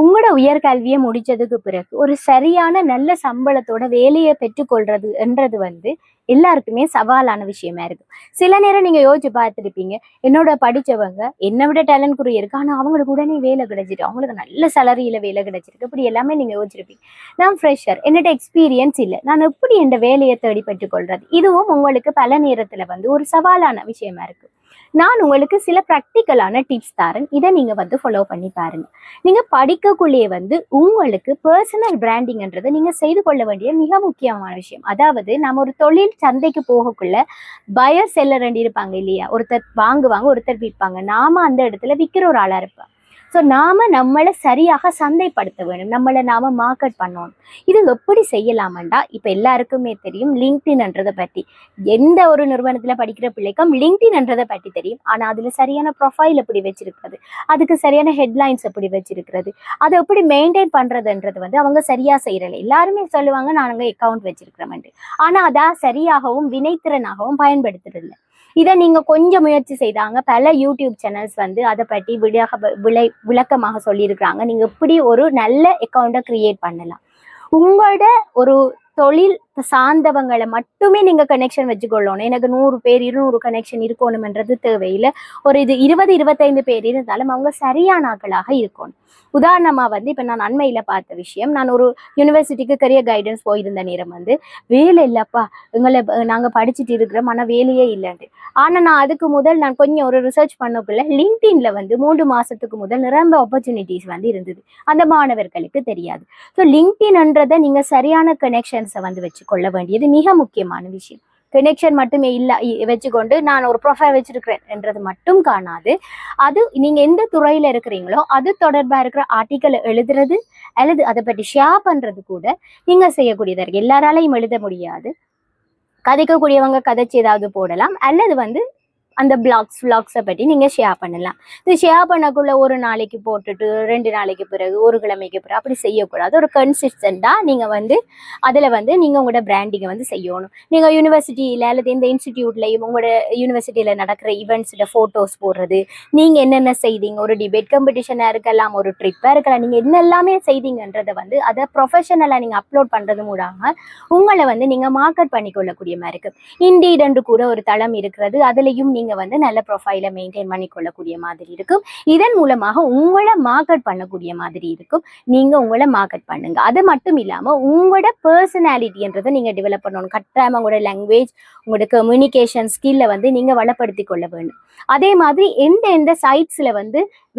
உங்களோட உயர்கல்வியை முடிச்சதுக்கு பிறகு ஒரு சரியான நல்ல சம்பளத்தோட வேலையை பெற்றுக்கொள்றது என்றது எல்லாருக்குமே சவாலான விஷயமா இருக்கும். சில நேரம் நீங்க யோசிச்சு பார்த்துருப்பீங்க, என்னோட படிச்சவங்க என்னை விட டேலண்ட் குறி இருக்கு, ஆனா அவங்களுக்கு உடனே வேலை கிடைச்சிட்டு அவங்களுக்கு நல்ல சேலரியில வேலை கிடைச்சிருக்கு. இப்படி எல்லாமே நீங்க யோசிச்சிருப்பீங்க. நான் ஃப்ரெஷர், என்னோட எக்ஸ்பீரியன்ஸ் இல்லை, நான் எப்படி இந்த வேலையை தேடி பெற்றுக்கொள்றது? இதுவும் உங்களுக்கு பல நேரத்துல ஒரு சவாலான விஷயமா இருக்கு. நான் உங்களுக்கு சில ப்ராக்டிக்கலான டிப்ஸ் தரேன். இதை நீங்க ஃபாலோ பண்ணி பாருங்க. நீங்க படிக்கக்குள்ளேயே உங்களுக்கு பர்சனல் பிராண்டிங்ன்றதை நீங்க செய்து கொள்ள வேண்டிய மிக முக்கியமான விஷயம். அதாவது நம்ம ஒரு தொழில் சந்தைக்கு போகக்குள்ள பயர் செல்லர் இருப்பாங்க இல்லையா? ஒருத்தர் வாங்குவாங்க, ஒருத்தர் விற்பாங்க. நாம அந்த இடத்துல விற்கிற ஒரு ஆளா இருப்போம். ஸோ நாம நம்மளை சரியாக சந்தைப்படுத்த வேணும், நம்மளை நாம மார்க்கெட் பண்ணணும். இது எப்படி செய்யலாமண்டா, இப்ப எல்லாருக்குமே தெரியும் லிங்க்டின்ன்றதை பற்றி. எந்த ஒரு நிறுவனத்துல படிக்கிற பிள்ளைக்கும் லிங்க்டின்ன்றதை பற்றி தெரியும். ஆனா அதுல சரியான ப்ரொஃபைல் எப்படி வச்சிருக்கிறது, அதுக்கு சரியான ஹெட்லைன்ஸ் எப்படி வச்சிருக்கிறது, அதை எப்படி மெயின்டைன் பண்றதுன்றது அவங்க சரியா செய்யறல. எல்லாருமே சொல்லுவாங்க நாங்க அக்கௌண்ட் வச்சிருக்கிறோம், ஆனா அதான் சரியாகவும் வினைத்திறனாகவும் பயன்படுத்துறதில்லை. இதை நீங்க கொஞ்சம் முயற்சி செய்தாங்க. பல யூடியூப் சேனல்ஸ் அதை பற்றி விளக்கமாக சொல்லியிருக்கிறாங்க. நீங்க எப்படி ஒரு நல்ல அக்கௌண்ட்டை கிரியேட் பண்ணலாம். உங்களோட ஒரு தொழில் சார்ந்தவங்களை மட்டுமே நீங்க கனெக்ஷன் வச்சுக்கொள்ளணும். எனக்கு 100 பேர் 200 கனெக்ஷன் இருக்கணும்ன்றது தேவையில்லை. ஒரு 20-25 பேர் இருந்தாலும் அவங்க சரியான ஆட்களாக இருக்கணும். உதாரணமா இப்ப நான் அண்மையில பார்த்த விஷயம், நான் ஒரு யூனிவர்சிட்டிக்கு கரியர் கைடன்ஸ் போயிருந்த நேரம் வேலை இல்லப்பா, நாங்க படிச்சுட்டு இருக்கிறோம், ஆனா வேலையே இல்லைன்ட்டு. ஆனா நான் அதுக்கு முதல் நான் கொஞ்சம் ஒரு ரிசர்ச் பண்ணக்குள்ள லிங்க்டின்ல 3 மாசத்துக்கு முதல் நிரம்ப ஆப்பர்ச்சுனிட்டிஸ் இருந்தது. அந்த மாணவர்களுக்கு தெரியாது. ஸோ லிங்க்டின்ன்றதை நீங்க சரியான கனெக்ஷன்ஸை வச்சுக்கொள்ள வேண்டியது மிக முக்கியமான விஷயம். கனெக்ஷன் மட்டுமே இல்லை வச்சுக்கொண்டு நான் ஒரு ப்ரொஃபைல் வச்சிருக்கிறேன் என்றது மட்டும் காணாது. அது நீங்க எந்த துறையில இருக்கிறீங்களோ அது தொடர்பா இருக்கிற ஆர்டிக்கல் எழுதுறது அல்லது அதை பற்றி ஷேர் பண்றது கூட நீங்க செய்யக்கூடியதா இருக்கு. எல்லாராலையும் எழுத முடியாது. கதைக்கக்கூடியவங்க கதைச்சு ஏதாவது போடலாம், அல்லது அந்த விளாக்ஸை பற்றி நீங்கள் ஷேர் பண்ணலாம். இது ஷேர் பண்ணக்குள்ள ஒரு நாளைக்கு போட்டுட்டு 2 நாளைக்கு பிறகு, ஒரு கிழமைக்கு பிறகு அப்படி செய்யக்கூடாது. ஒரு கன்சிஸ்டண்டாக நீங்கள் அதில் நீங்கள் உங்களோட பிராண்டிங்கை செய்யணும். நீங்கள் யூனிவர்சிட்டியில் அல்லது இந்த இன்ஸ்டிடியூட்லையும் உங்களோட யூனிவர்சிட்டியில் நடக்கிற ஈவெண்ட்ஸோட ஃபோட்டோஸ் போடுறது, நீங்கள் என்னென்ன செய்தீங்க, ஒரு டிபேட் காம்படிஷனாக இருக்கலாம், ஒரு ட்ரிப்பாக இருக்கலாம், நீங்கள் என்னெல்லாமே செய்தீங்கன்றதை அதை ப்ரொஃபஷனலாக நீங்கள் அப்லோட் பண்ணுறது மூலமாக உங்களை நீங்கள் மார்க்கெட் பண்ணிக்கொள்ளக்கூடிய மாதிரி இருக்கும். இண்டீட் என்று கூட ஒரு தளம் இருக்கிறது, அதுலேயும் நீங்க நல்ல ப்ரொஃபைலை மெயின்டைன் பண்ணி கொள்ளக்கூடிய மாதிரி இருக்கும். இதன் மூலமாக உங்களை மார்க்கெட் பண்ணக்கூடிய மாதிரி இருக்கும். நீங்க உங்களை மார்க்கெட் பண்ணுங்க. அது மட்டும் இல்லாம உங்களோட பர்சனாலிட்டின்றதை நீங்க டெவலப் பண்ணணும். கட்டாயமா உங்களோட லாங்குவேஜ், உங்களோட கம்யூனிகேஷன் ஸ்கில்ல நீங்க வளப்படுத்தி கொள்ள வேண்டும். அதே மாதிரி எந்த சைட்ஸ்ல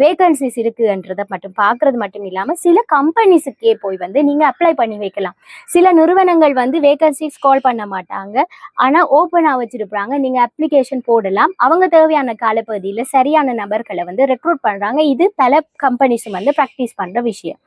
வேகன்சிஸ் இருக்குன்றதை மட்டும் பார்க்கறது மட்டும் இல்லாம சில கம்பெனிஸுக்கே போய் நீங்க அப்ளை பண்ணி வைக்கலாம். சில நிறுவனங்கள் வேகன்சிஸ் கால் பண்ண மாட்டாங்க, ஆனா ஓப்பனா வச்சிருப்பாங்க. நீங்க அப்ளிகேஷன் போடலாம். அவங்க தேவையான காலப்பகுதியில் சரியான நபர்களை ரெக்ரூட் பண்றாங்க. இது பல கம்பெனிஸும் ப்ராக்டிஸ் பண்ற விஷயம்.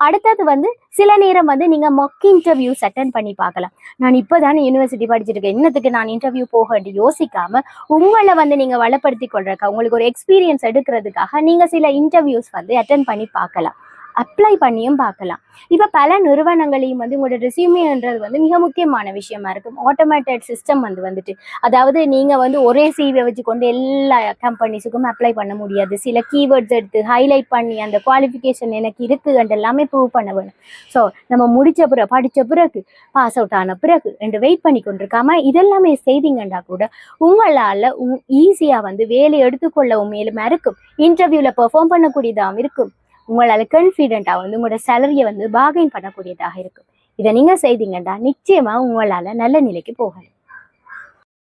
அடுத்தது சில நேரம் நீங்க மொக் இன்டர்வியூஸ் அட்டென்ட் பண்ணி பார்க்கலாம். நான் இப்போதானே யூனிவர்சிட்டி படிச்சிருக்கேன், இன்னத்துக்கு நான் இன்டர்வியூ போக யோசிக்காம உங்களை நீங்க வளப்படுத்தி கொள்றதுக்காக, உங்களுக்கு ஒரு எக்ஸ்பீரியன்ஸ் எடுக்கிறதுக்காக நீங்க சில இன்டர்வியூஸ் அட்டென்ட் பண்ணி பார்க்கலாம், அப்ளை பண்ணியும் பார்க்கலாம். இப்ப பல நிறுவனங்களையும் உங்களோட ரெஸ்யூமேன்றது மிக முக்கியமான விஷயமா இருக்கும். ஆட்டோமேட்டட் சிஸ்டம் வந்துட்டு, அதாவது நீங்க ஒரே சிவியை வச்சுக்கொண்டு எல்லா கம்பெனிஸுக்கும் அப்ளை பண்ண முடியாது. சில கீவேர்ட்ஸ் எடுத்து ஹைலைட் பண்ணி அந்த குவாலிஃபிகேஷன் எனக்கு இருக்குன்னு எல்லாமே ப்ரூவ் பண்ண வேணும். ஸோ நம்ம முடிச்ச பிறகு, படிச்ச பிறகு, பாஸ் அவுட் ஆன பிறகு என்று வெயிட் பண்ணி கொண்டிருக்காம இதெல்லாமே செய்தீங்கன்னா கூட உங்களால ஈஸியா வேலை எடுத்துக்கொள்ளவும் மேலுமா இருக்கும், இன்டர்வியூல பெர்ஃபார்ம் பண்ணக்கூடியதாகவும் இருக்கும். உங்களால் கான்ஃபிடென்ட்டாக உங்களோட சேலரியை பார்கெயின் பண்ணக்கூடியதாக இருக்கும். இதை நீங்கள் செய்தீங்கன்னா நிச்சயமாக உங்களால் நல்ல நிலைக்கு போகலாம்.